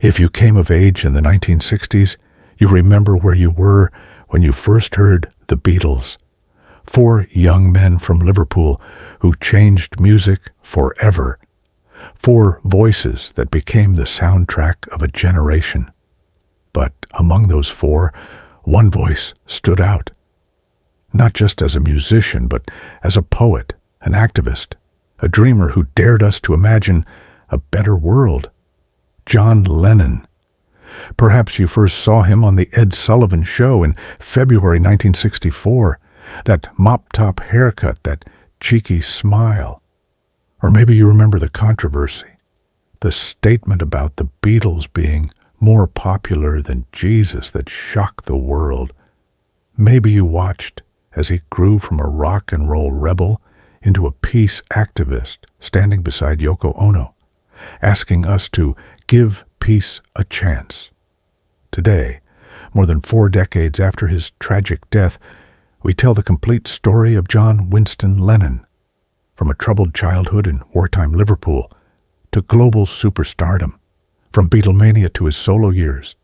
If you came of age in the 1960s, you remember where you were when you first heard the Beatles. 4 young men from Liverpool who changed music forever. 4 voices that became the soundtrack of a generation. But among those 4, one voice stood out. Not just as a musician, but as a poet, an activist, a dreamer who dared us to imagine a better world. John Lennon. Perhaps you first saw him on the Ed Sullivan Show in February 1964. That mop-top haircut, that cheeky smile. Or maybe you remember the controversy, the statement about the Beatles being more popular than Jesus that shocked the world. Maybe you watched as he grew from a rock and roll rebel into a peace activist standing beside Yoko Ono, asking us to give peace a chance. Today, more than 4 decades after his tragic death, we tell the complete story of John Winston Lennon, from a troubled childhood in wartime Liverpool to global superstardom, from Beatlemania to his solo years,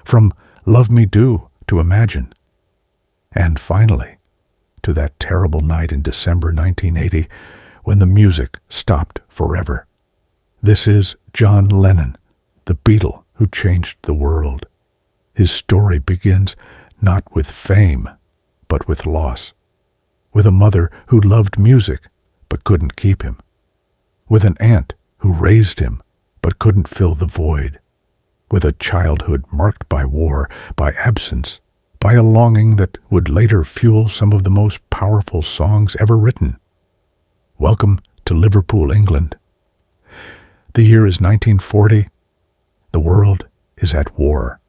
from Love Me Do to Imagine, and finally, to that terrible night in December 1980 when the music stopped forever. This is John Lennon, the Beatle who changed the world. His story begins not with fame, but with loss. With a mother who loved music but couldn't keep him. With an aunt who raised him but couldn't fill the void. With a childhood marked by war, by absence, by a longing that would later fuel some of the most powerful songs ever written. Welcome to Liverpool, England. The year is 1940. The world is at war.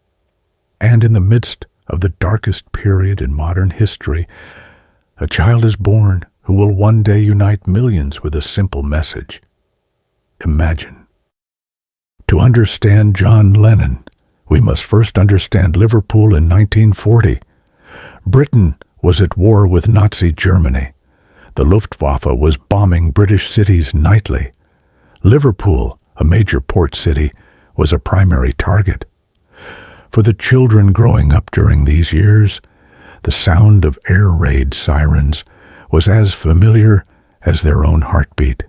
And in the midst of the darkest period in modern history, a child is born who will one day unite millions with a simple message. Imagine. To understand John Lennon, we must first understand Liverpool in 1940. Britain was at war with Nazi Germany. The Luftwaffe was bombing British cities nightly. Liverpool, a major port city, was a primary target. For the children growing up during these years, the sound of air raid sirens was as familiar as their own heartbeat.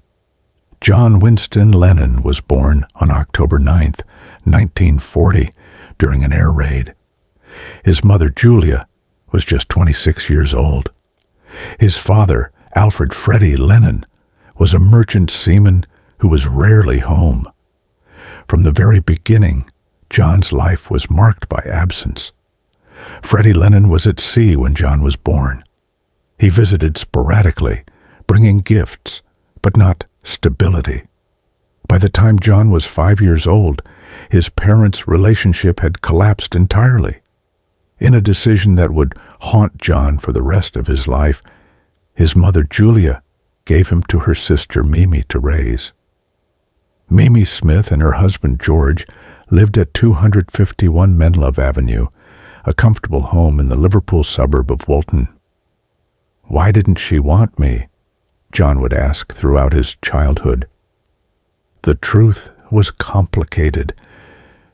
John Winston Lennon was born on October 9th, 1940, during an air raid. His mother, Julia, was just 26 years old. His father, Alfred Freddie Lennon, was a merchant seaman who was rarely home. From the very beginning, John's life was marked by absence. Freddie Lennon was at sea when John was born. He visited sporadically, bringing gifts, but not stability. By the time John was 5 years old, his parents' relationship had collapsed entirely. In a decision that would haunt John for the rest of his life, his mother Julia gave him to her sister Mimi to raise. Mimi Smith and her husband George lived at 251 Menlove Avenue, a comfortable home in the Liverpool suburb of Woolton. "Why didn't she want me?" John would ask throughout his childhood. The truth was complicated.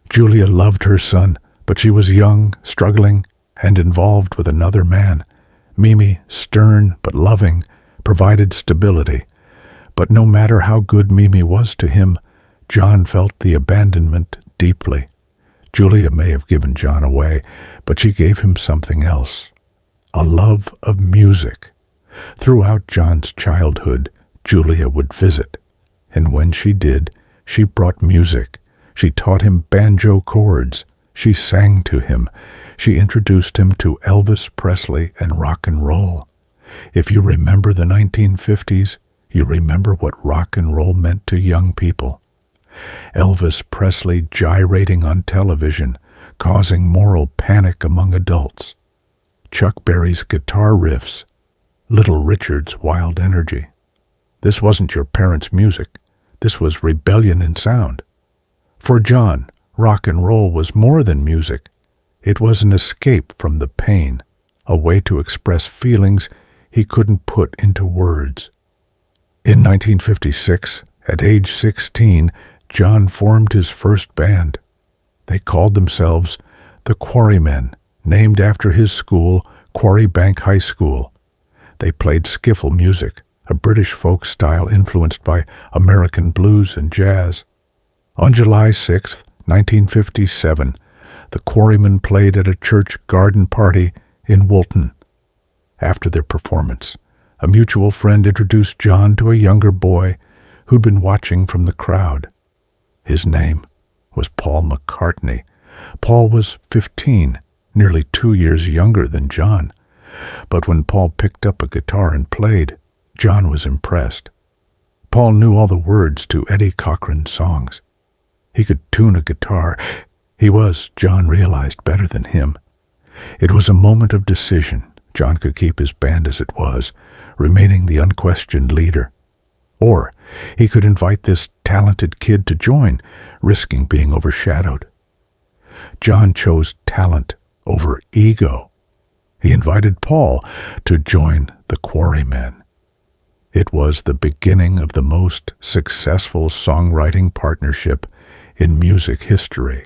Julia loved her son, but she was young, struggling, and involved with another man. Mimi, stern but loving, provided stability. But no matter how good Mimi was to him, John felt the abandonment deeply. Julia may have given John away, but she gave him something else. A love of music. Throughout John's childhood, Julia would visit, and when she did, she brought music. She taught him banjo chords. She sang to him. She introduced him to Elvis Presley and rock and roll. If you remember the 1950s, you remember what rock and roll meant to young people. Elvis Presley gyrating on television, causing moral panic among adults. Chuck Berry's guitar riffs, Little Richard's wild energy. This wasn't your parents' music. This was rebellion in sound. For John, rock and roll was more than music. It was an escape from the pain, a way to express feelings he couldn't put into words. In 1956, at age 16, John formed his first band. They called themselves the Quarrymen, named after his school, Quarry Bank High School. They played skiffle music, a British folk style influenced by American blues and jazz. On July 6, 1957, the Quarrymen played at a church garden party in Woolton. After their performance, a mutual friend introduced John to a younger boy who'd been watching from the crowd. His name was Paul McCartney. Paul was 15, nearly 2 years younger than John. But when Paul picked up a guitar and played, John was impressed. Paul knew all the words to Eddie Cochran's songs. He could tune a guitar. He was, John realized, better than him. It was a moment of decision. John could keep his band as it was, remaining the unquestioned leader. Or he could invite this talented kid to join, risking being overshadowed. John chose talent over ego. He invited Paul to join the Quarrymen. It was the beginning of the most successful songwriting partnership in music history.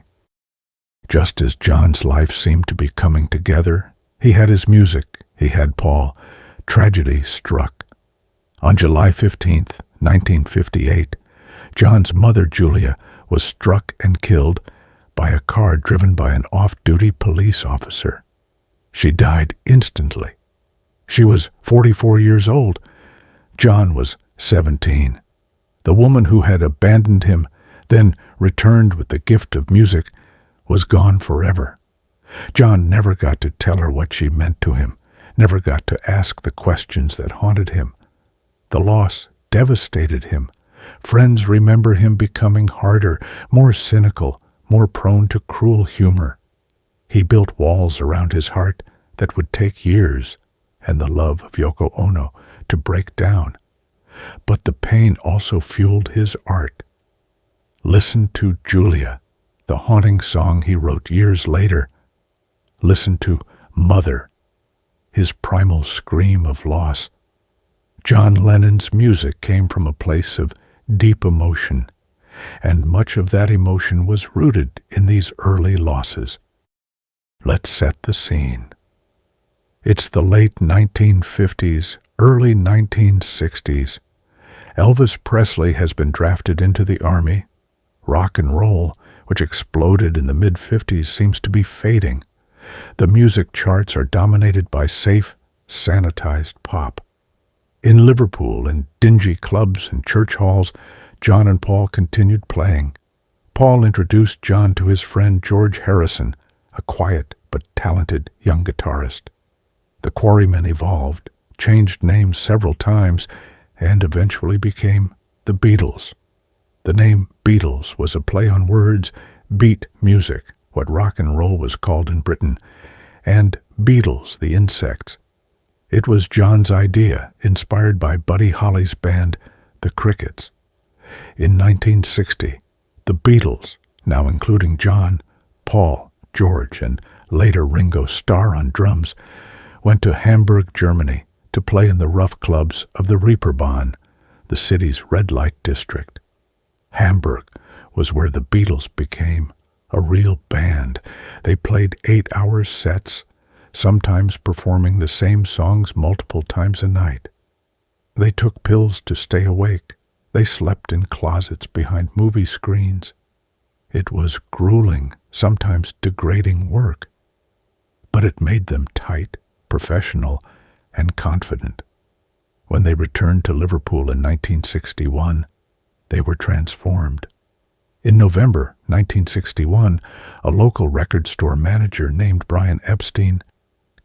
Just as John's life seemed to be coming together, he had his music, he had Paul. Tragedy struck. On July 15th, 1958, John's mother, Julia, was struck and killed by a car driven by an off-duty police officer. She died instantly. She was 44 years old. John was 17. The woman who had abandoned him, then returned with the gift of music, was gone forever. John never got to tell her what she meant to him, never got to ask the questions that haunted him. The loss devastated him. Friends remember him becoming harder, more cynical, more prone to cruel humor. He built walls around his heart that would take years and the love of Yoko Ono to break down. But the pain also fueled his art. Listen to Julia, the haunting song he wrote years later. Listen to Mother, his primal scream of loss. John Lennon's music came from a place of deep emotion, and much of that emotion was rooted in these early losses. Let's set the scene. It's the late 1950s, early 1960s. Elvis Presley has been drafted into the Army. Rock and roll, which exploded in the mid-50s, seems to be fading. The music charts are dominated by safe, sanitized pop. In Liverpool, in dingy clubs and church halls, John and Paul continued playing. Paul introduced John to his friend George Harrison, a quiet but talented young guitarist. The Quarrymen evolved, changed names several times, and eventually became the Beatles. The name Beatles was a play on words, beat music, what rock and roll was called in Britain, and beetles, the insects. It was John's idea, inspired by Buddy Holly's band, the Crickets. In 1960, the Beatles, now including John, Paul, George, and later Ringo Starr on drums, went to Hamburg, Germany, to play in the rough clubs of the Reeperbahn, the city's red light district. Hamburg was where the Beatles became a real band. They played 8-hour sets, sometimes performing the same songs multiple times a night. They took pills to stay awake. They slept in closets behind movie screens. It was grueling, sometimes degrading work, but it made them tight, professional, and confident. When they returned to Liverpool in 1961, they were transformed. In November 1961, a local record store manager named Brian Epstein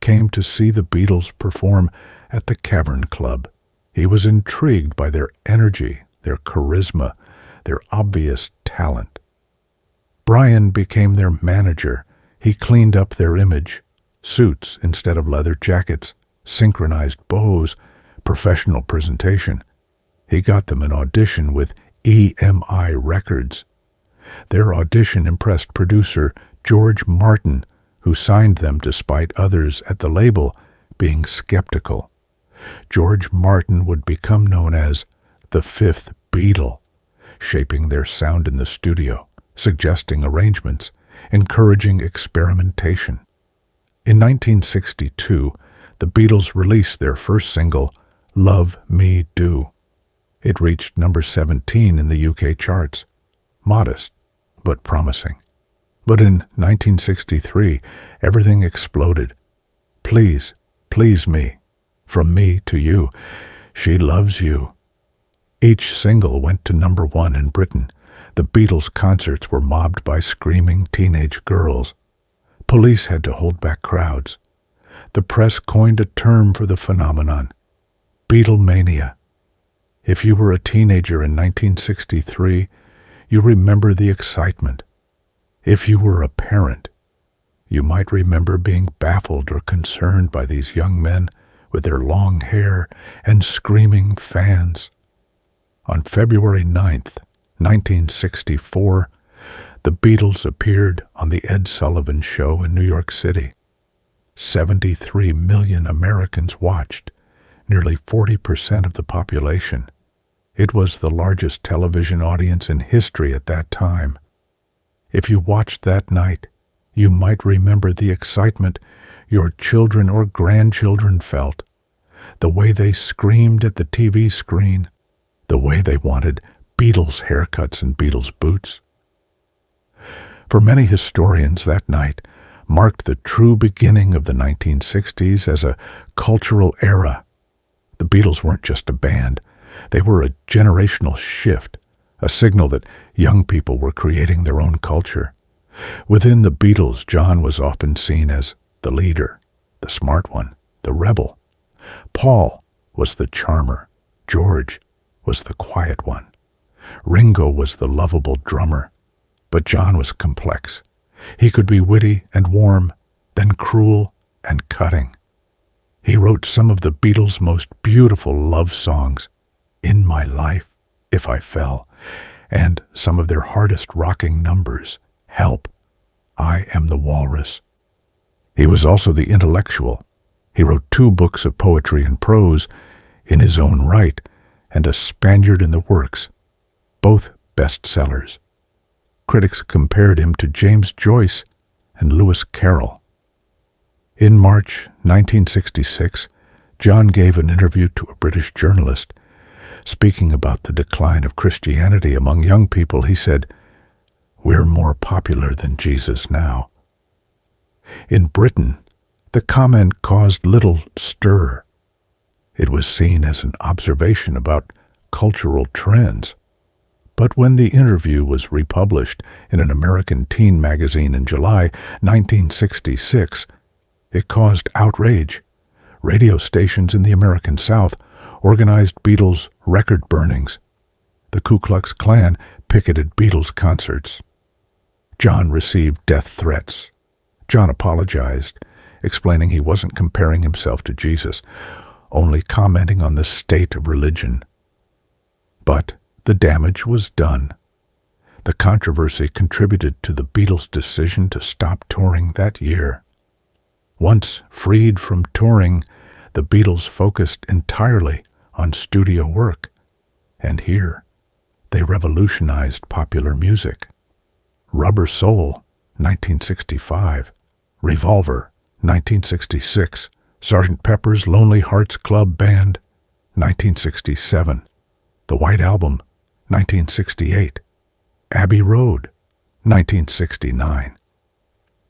came to see the Beatles perform at the Cavern Club. He was intrigued by their energy, their charisma, their obvious talent. Brian became their manager. He cleaned up their image, suits instead of leather jackets, synchronized bows, professional presentation. He got them an audition with EMI Records. Their audition impressed producer George Martin, who signed them despite others at the label being skeptical. George Martin would become known as the Fifth Beatle, shaping their sound in the studio, suggesting arrangements, encouraging experimentation. In 1962, the Beatles released their first single, Love Me Do. It reached number 17 in the UK charts. Modest, but promising. But in 1963, everything exploded. Please, Please Me, From Me to You, She Loves You. Each single went to number 1 in Britain. The Beatles' concerts were mobbed by screaming teenage girls. Police had to hold back crowds. The press coined a term for the phenomenon, Beatlemania. If you were a teenager in 1963, you remember the excitement. If you were a parent, you might remember being baffled or concerned by these young men with their long hair and screaming fans. On February 9th, 1964, the Beatles appeared on The Ed Sullivan Show in New York City. 73 million Americans watched, nearly 40% of the population. It was the largest television audience in history at that time. If you watched that night, you might remember the excitement your children or grandchildren felt, the way they screamed at the TV screen, the way they wanted Beatles haircuts and Beatles boots. For many historians, that night marked the true beginning of the 1960s as a cultural era. The Beatles weren't just a band. They were a generational shift, a signal that young people were creating their own culture. Within the Beatles, John was often seen as the leader, the smart one, the rebel. Paul was the charmer. George was the quiet one. Ringo was the lovable drummer. But John was complex. He could be witty and warm, then cruel and cutting. He wrote some of the Beatles' most beautiful love songs, In My Life, If I Fell, and some of their hardest rocking numbers, Help, I Am the Walrus. He was also the intellectual. He wrote 2 books of poetry and prose in his own right, and A Spaniard in the Works, both bestsellers. Critics compared him to James Joyce and Lewis Carroll. In March 1966, John gave an interview to a British journalist. Speaking about the decline of Christianity among young people, he said, "We're more popular than Jesus now." In Britain, the comment caused little stir. It was seen as an observation about cultural trends. But when the interview was republished in an American teen magazine in July 1966, it caused outrage. Radio stations in the American South organized Beatles record burnings. The Ku Klux Klan picketed Beatles concerts. John received death threats. John apologized, explaining he wasn't comparing himself to Jesus, only commenting on the state of religion. But the damage was done. The controversy contributed to the Beatles' decision to stop touring that year. Once freed from touring, the Beatles focused entirely on studio work, and here they revolutionized popular music. Rubber Soul, 1965, Revolver, 1966, Sgt. Pepper's Lonely Hearts Club Band, 1967, The White Album, 1968, Abbey Road, 1969.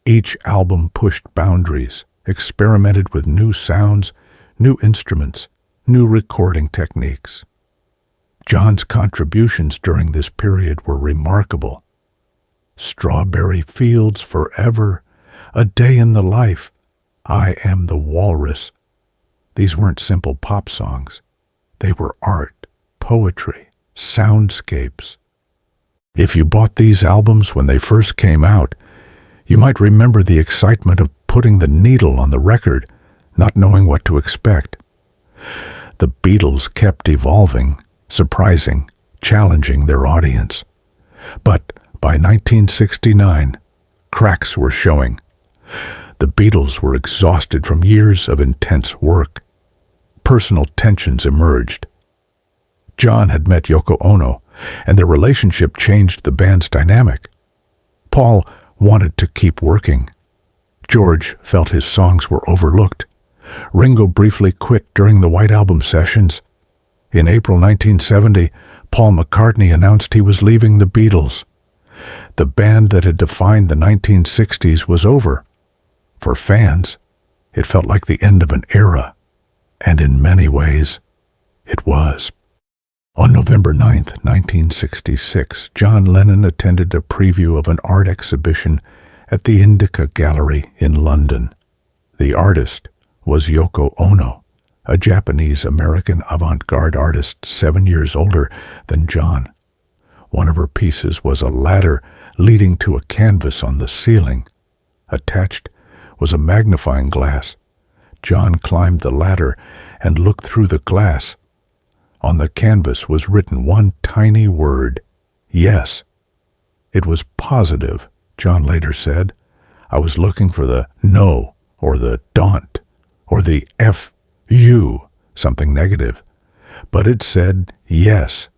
Each album pushed boundaries, experimented with new sounds, new instruments, new recording techniques. John's contributions during this period were remarkable. Strawberry Fields Forever, A Day in the Life, I Am the Walrus. These weren't simple pop songs. They were art, poetry, soundscapes. If you bought these albums when they first came out, you might remember the excitement of putting the needle on the record, not knowing what to expect. The Beatles kept evolving, surprising, challenging their audience. But by 1969, cracks were showing. The Beatles were exhausted from years of intense work. Personal tensions emerged. John had met Yoko Ono, and their relationship changed the band's dynamic. Paul wanted to keep working. George felt his songs were overlooked. Ringo briefly quit during the White Album sessions. In April 1970, Paul McCartney announced he was leaving the Beatles. The band that had defined the 1960s was over. For fans, it felt like the end of an era, and in many ways, it was. On November 9, 1966, John Lennon attended a preview of an art exhibition at the Indica Gallery in London. The artist was Yoko Ono, a Japanese-American avant-garde artist 7 years older than John. One of her pieces was a ladder leading to a canvas on the ceiling. Attached was a magnifying glass. John climbed the ladder and looked through the glass. On the canvas was written one tiny word, yes. It was positive, John later said. I was looking for the no, or the don't, or the F-U, something negative. But it said yes.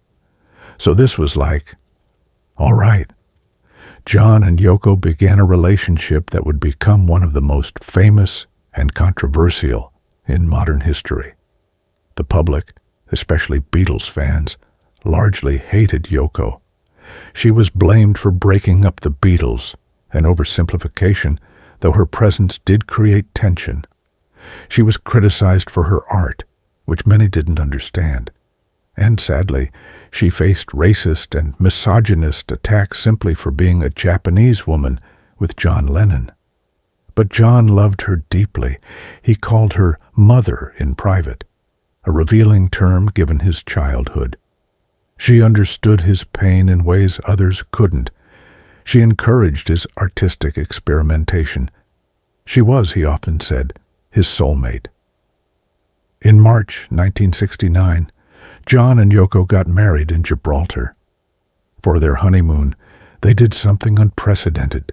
So this was like, all right. John and Yoko began a relationship that would become one of the most famous and controversial in modern history. The public, especially Beatles fans, largely hated Yoko. She was blamed for breaking up the Beatles, an oversimplification, though her presence did create tension. She was criticized for her art, which many didn't understand. And sadly, she faced racist and misogynist attacks simply for being a Japanese woman with John Lennon. But John loved her deeply. He called her mother in private, a revealing term given his childhood. She understood his pain in ways others couldn't. She encouraged his artistic experimentation. She was, he often said, his soulmate. In March 1969, John and Yoko got married in Gibraltar. For their honeymoon, they did something unprecedented.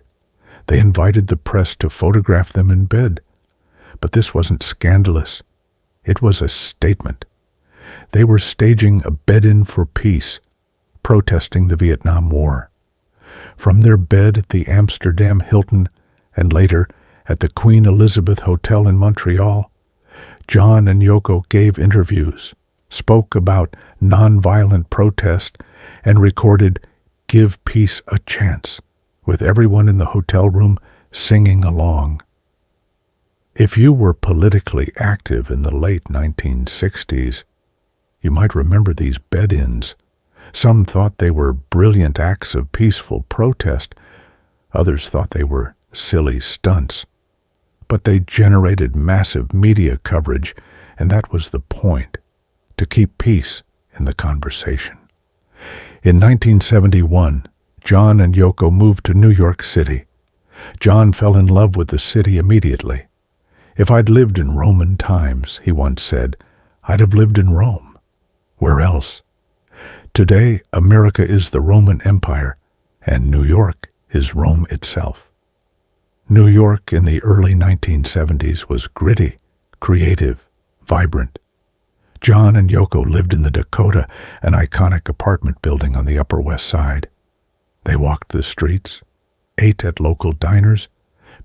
They invited the press to photograph them in bed. But this wasn't scandalous. It was a statement. They were staging a bed-in for peace, protesting the Vietnam War. From their bed at the Amsterdam Hilton and later at the Queen Elizabeth Hotel in Montreal, John and Yoko gave interviews, spoke about nonviolent protest, and recorded "Give Peace a Chance," with everyone in the hotel room singing along. If you were politically active in the late 1960s, you might remember these bed-ins. Some thought they were brilliant acts of peaceful protest. Others thought they were silly stunts. But they generated massive media coverage, and that was the point, to keep peace in the conversation. In 1971, John and Yoko moved to New York City. John fell in love with the city immediately. "If I'd lived in Roman times," he once said, "I'd have lived in Rome. Where else?" Today, America is the Roman Empire, and New York is Rome itself. New York in the early 1970s was gritty, creative, vibrant. John and Yoko lived in the Dakota, an iconic apartment building on the Upper West Side. They walked the streets, ate at local diners,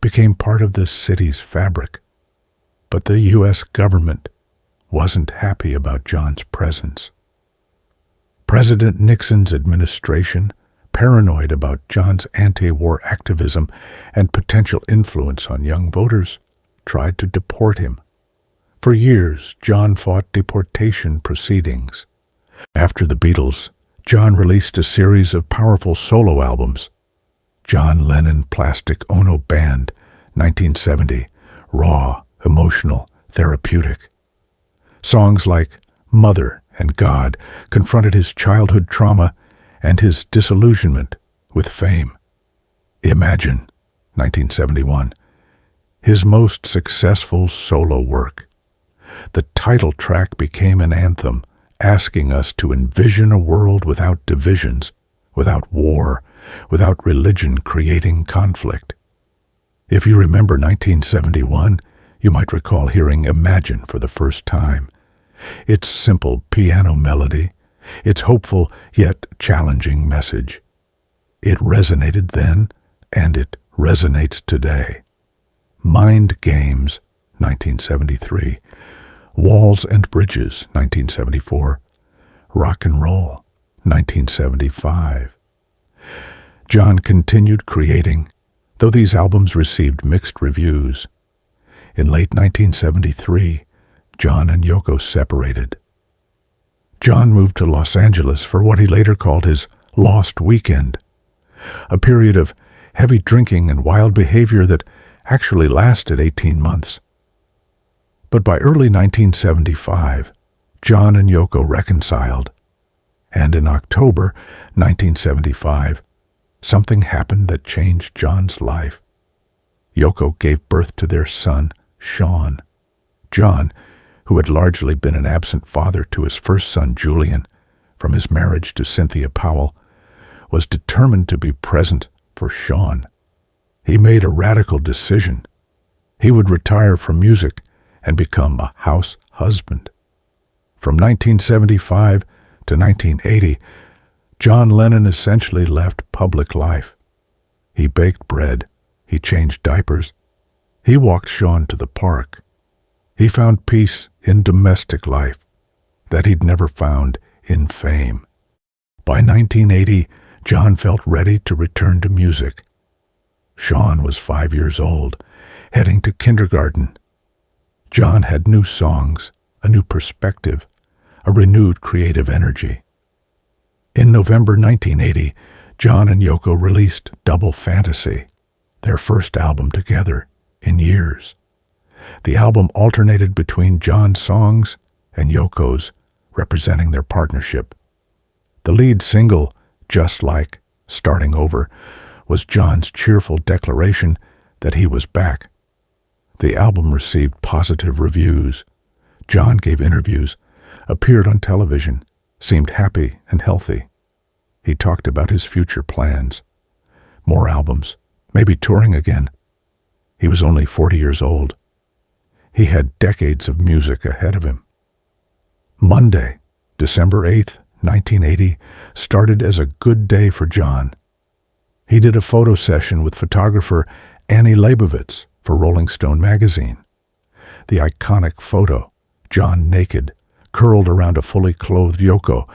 became part of the city's fabric. But the U.S. government wasn't happy about John's presence. President Nixon's administration, paranoid about John's anti-war activism and potential influence on young voters, tried to deport him. For years, John fought deportation proceedings. After the Beatles, John released a series of powerful solo albums. John Lennon Plastic Ono Band, 1970, raw, emotional, therapeutic. Songs like Mother and God confronted his childhood trauma and his disillusionment with fame. Imagine, 1971, his most successful solo work. The title track became an anthem, asking us to envision a world without divisions, without war, without religion creating conflict. If you remember 1971, you might recall hearing Imagine for the first time. Its simple piano melody, its hopeful yet challenging message. It resonated then, and it resonates today. Mind Games, 1973. Walls and Bridges, 1974. Rock and Roll, 1975. John continued creating, though these albums received mixed reviews. In late 1973, John and Yoko separated. John moved to Los Angeles for what he later called his lost weekend, a period of heavy drinking and wild behavior that actually lasted 18 months. But by early 1975, John and Yoko reconciled, and in October 1975, something happened that changed John's life. Yoko gave birth to their son, Sean. John, who had largely been an absent father to his first son, Julian, from his marriage to Cynthia Powell, was determined to be present for Sean. He made a radical decision. He would retire from music and become a house husband. From 1975 to 1980, John Lennon essentially left public life. He baked bread. He changed diapers. He walked Sean to the park. He found peace in domestic life that he'd never found in fame. By 1980, John felt ready to return to music. Sean was 5 years old, heading to kindergarten. John had new songs, a new perspective, a renewed creative energy. In November 1980, John and Yoko released Double Fantasy, their first album together in years. The album alternated between John's songs and Yoko's, representing their partnership. The lead single, Just Like Starting Over, was John's cheerful declaration that he was back. The album received positive reviews. John gave interviews, appeared on television, seemed happy and healthy. He talked about his future plans. More albums, maybe touring again. He was only 40 years old. He had decades of music ahead of him. Monday, December 8th, 1980, started as a good day for John. He did a photo session with photographer Annie Leibovitz for Rolling Stone magazine. The iconic photo, John naked, curled around a fully clothed Yoko,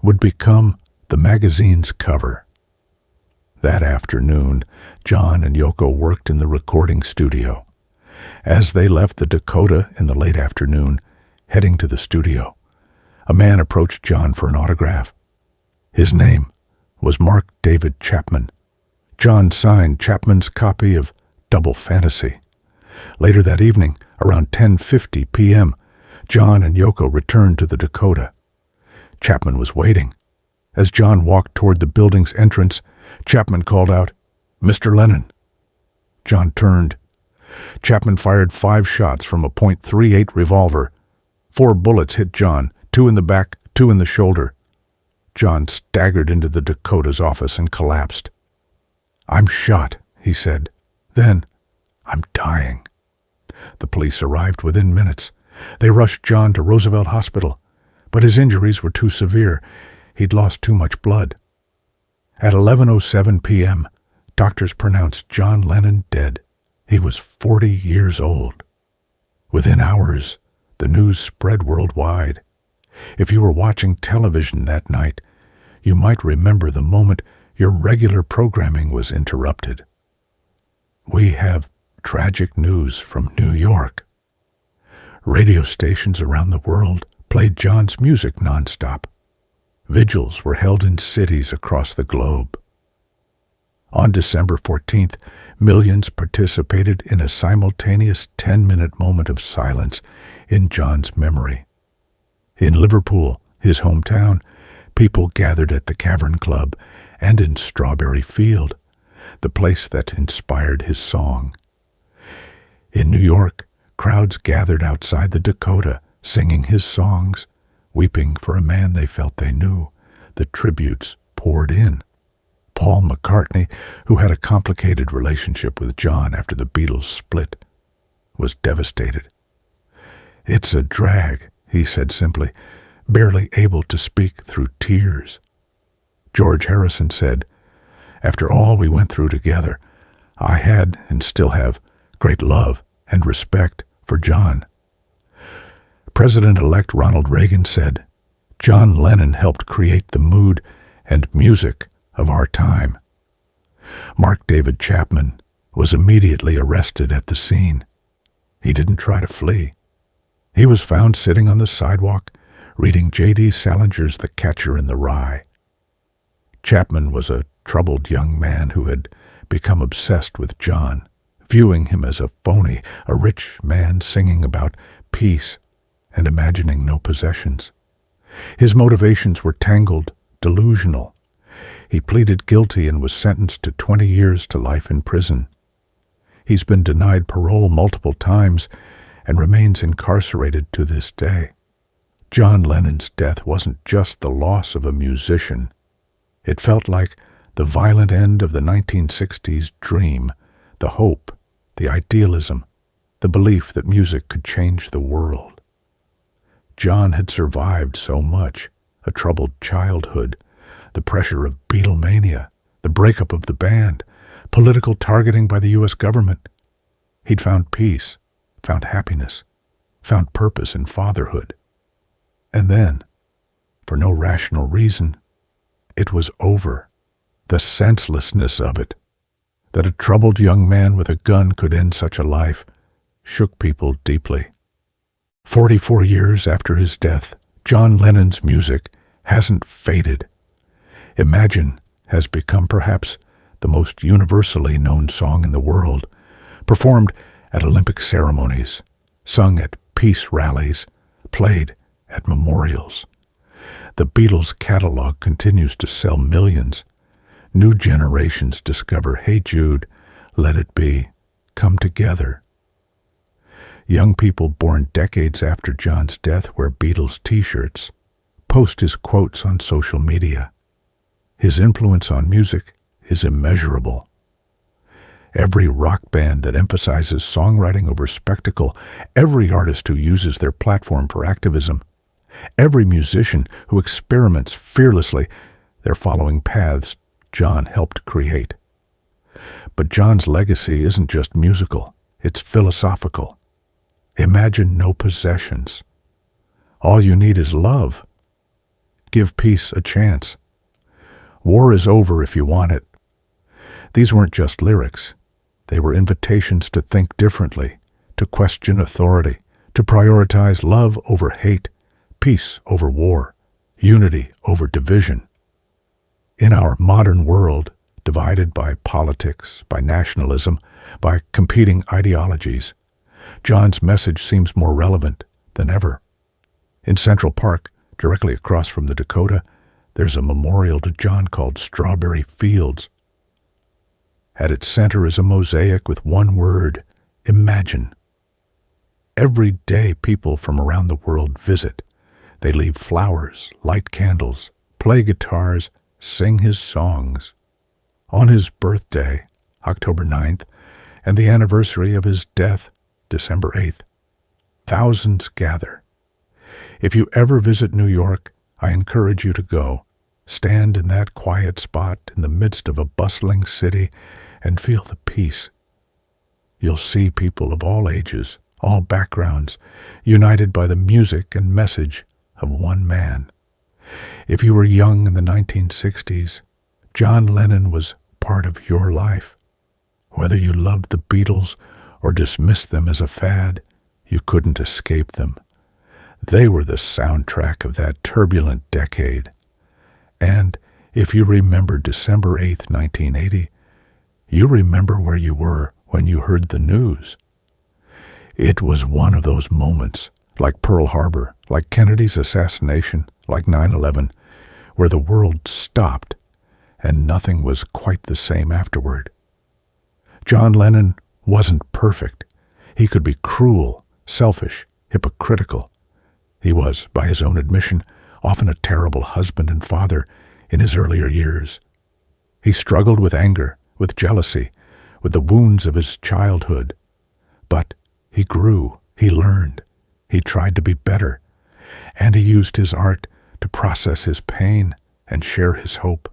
would become the magazine's cover. That afternoon, John and Yoko worked in the recording studio. As they left the Dakota in the late afternoon, heading to the studio, a man approached John for an autograph. His name was Mark David Chapman. John signed Chapman's copy of Double Fantasy. Later that evening, around 10:50 p.m., John and Yoko returned to the Dakota. Chapman was waiting. As John walked toward the building's entrance, Chapman called out, "Mr. Lennon." John turned. Chapman fired 5 shots from a .38 revolver. 4 bullets hit John, 2 in the back, 2 in the shoulder. John staggered into the Dakota's office and collapsed. "I'm shot," he said. "Then, I'm dying." The police arrived within minutes. They rushed John to Roosevelt Hospital, but his injuries were too severe. He'd lost too much blood. At 11:07 p.m., doctors pronounced John Lennon dead. He was 40 years old. Within hours, the news spread worldwide. If you were watching television that night, you might remember the moment your regular programming was interrupted. We have tragic news from New York. Radio stations around the world played John's music nonstop. Vigils were held in cities across the globe. On December 14th, millions participated in a simultaneous 10-minute moment of silence in John's memory. In Liverpool, his hometown, people gathered at the Cavern Club and in Strawberry Field, the place that inspired his song. In New York, crowds gathered outside the Dakota, singing his songs, weeping for a man they felt they knew. The tributes poured in. Paul McCartney, who had a complicated relationship with John after the Beatles split, was devastated. "It's a drag," he said simply, barely able to speak through tears. George Harrison said, "After all we went through together, I had, and still have, great love and respect for John. President-elect Ronald Reagan said, "John Lennon helped create the mood and music of our time." Mark David Chapman was immediately arrested at the scene. He didn't try to flee. He was found sitting on the sidewalk, reading J.D. Salinger's The Catcher in the Rye. Chapman was a troubled young man who had become obsessed with John, viewing him as a phony, a rich man singing about peace and imagining no possessions. His motivations were tangled, delusional. He pleaded guilty and was sentenced to 20 years to life in prison. He's been denied parole multiple times and remains incarcerated to this day. John Lennon's death wasn't just the loss of a musician. It felt like the violent end of the 1960s dream, the hope, the idealism, the belief that music could change the world. John had survived so much: a troubled childhood, the pressure of Beatlemania, the breakup of the band, political targeting by the U.S. government. He'd found peace, found happiness, found purpose in fatherhood. And then, for no rational reason, it was over. The senselessness of it, that a troubled young man with a gun could end such a life, shook people deeply. 44 years after his death, John Lennon's music hasn't faded. Imagine has become perhaps the most universally known song in the world, performed at Olympic ceremonies, sung at peace rallies, played at memorials. The Beatles' catalog continues to sell millions. New generations discover Hey Jude, Let It Be, Come Together. Young people born decades after John's death wear Beatles t-shirts, post his quotes on social media. His influence on music is immeasurable. Every rock band that emphasizes songwriting over spectacle, every artist who uses their platform for activism, every musician who experiments fearlessly, they're following paths John helped create. But John's legacy isn't just musical, it's philosophical. Imagine no possessions. All you need is love. Give peace a chance. War is over if you want it. These weren't just lyrics. They were invitations to think differently, to question authority, to prioritize love over hate, peace over war, unity over division. In our modern world, divided by politics, by nationalism, by competing ideologies, John's message seems more relevant than ever. In Central Park, directly across from the Dakota, there's a memorial to John called Strawberry Fields. At its center is a mosaic with one word: imagine. Every day people from around the world visit. They leave flowers, light candles, play guitars, sing his songs. On his birthday, October 9th, and the anniversary of his death, December 8th, thousands gather. If you ever visit New York, I encourage you to go. Stand in that quiet spot in the midst of a bustling city and feel the peace. You'll see people of all ages, all backgrounds, united by the music and message of one man. If you were young in the 1960s, John Lennon was part of your life. Whether you loved the Beatles or dismissed them as a fad, you couldn't escape them. They were the soundtrack of that turbulent decade. And if you remember December 8th, 1980, you remember where you were when you heard the news. It was one of those moments, like Pearl Harbor, like Kennedy's assassination, like 9/11, where the world stopped and nothing was quite the same afterward. John Lennon wasn't perfect. He could be cruel, selfish, hypocritical. He was, by his own admission, often a terrible husband and father in his earlier years. He struggled with anger, with jealousy, with the wounds of his childhood. But he grew, he learned, he tried to be better, and he used his art to process his pain and share his hope.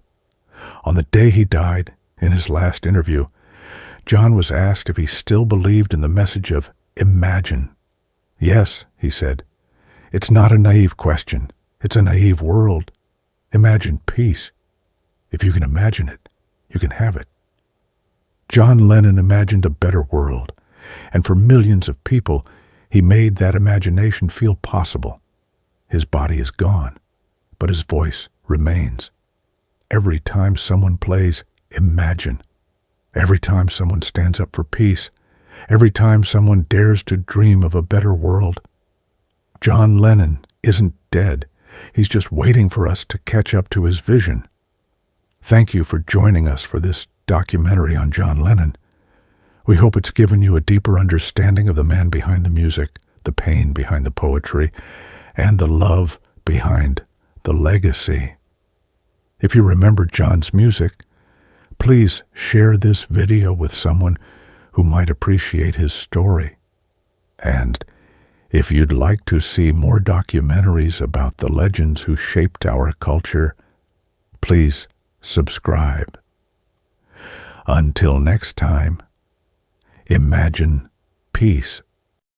On the day he died, in his last interview, John was asked if he still believed in the message of imagine. Yes, he said. It's not a naive question. It's a naive world. Imagine peace. If you can imagine it, you can have it. John Lennon imagined a better world, and for millions of people, he made that imagination feel possible. His body is gone, but his voice remains. Every time someone plays Imagine, every time someone stands up for peace, every time someone dares to dream of a better world, John Lennon isn't dead. He's just waiting for us to catch up to his vision. Thank you for joining us for this documentary on John Lennon. We hope it's given you a deeper understanding of the man behind the music, the pain behind the poetry, and the love behind the legacy. If you remember John's music, please share this video with someone who might appreciate his story. And if you'd like to see more documentaries about the legends who shaped our culture, please subscribe. Until next time, imagine peace.